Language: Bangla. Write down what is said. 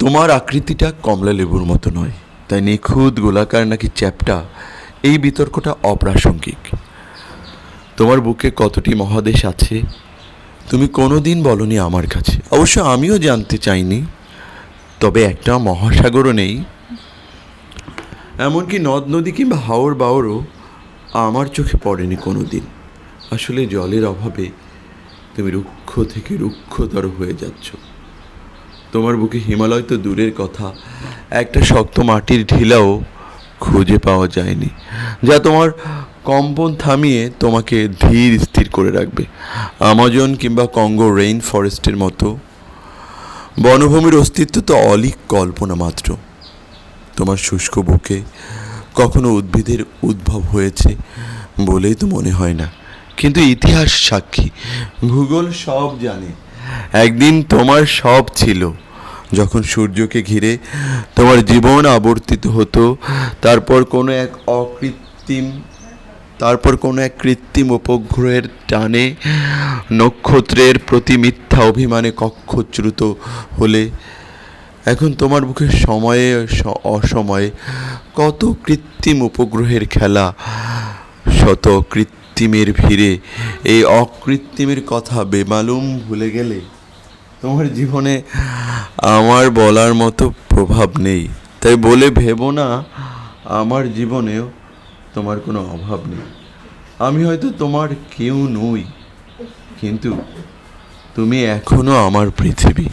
তোমার আকৃতিটা কমলা লেবুর মতো নয়, তাই নিখুঁত গোলাকার নাকি চ্যাপ্টা এই বিতর্কটা অপ্রাসঙ্গিক। তোমার বুকে কতটি মহাদেশ আছে তুমি কোনো দিন বলনি আমার কাছে। অবশ্য আমিও জানতে চাইনি, তবে একটা মহাসাগরও নেই, এমনকি নদ নদী কিংবা হাওর বাওরও আমার চোখে পড়েনি কোনো দিন। আসলে জলের অভাবে তুমি রুক্ষ থেকে রুক্ষতর হয়ে যাচ্ছ। তোমার বুকে হিমালয় তো দূরের কথা, একটা শক্ত মাটির ঢিলাও খুঁজে পাওয়া যায়নি যা তোমার কম্পন থামিয়ে তোমাকে ধীর স্থির করে রাখবে। আমাজন কিংবা কঙ্গো রেইন ফরেস্টের মতো বনভূমির অস্তিত্ব তো অলীক কল্পনা মাত্র। তোমার শুষ্ক বুকে কখনো উদ্ভিদের উদ্ভব হয়েছে বলেই তো মনে হয় না, কিন্তু ইতিহাস সাক্ষী, ভূগোল সব জানে। একদিন তোমার সব ছিল, যখন সূর্যকে ঘিরে তোমার জীবন আবর্তিত হতো, তারপর কোনো এক কৃত্রিম উপগ্রহের টানে নক্ষত্রের প্রতি মিথ্যা অভিমানে কক্ষচ্যুত হলে। এখন তোমার বুকে সময়ে অসময়ে কত কৃত্রিম উপগ্রহের খেলা, শত কৃত্রিমের ভিড়ে এই অকৃত্রিমের কথা বেমালুম ভুলে গেলে তোমার জীবনে আমার বলার মতো প্রভাব নেই। তাই বলে ভেবো না আমার জীবনেও তোমার কোনো অভাব নেই। আমি হয়তো তোমার কেউ নই, কিন্তু তুমি এখনো আমার পৃথিবী।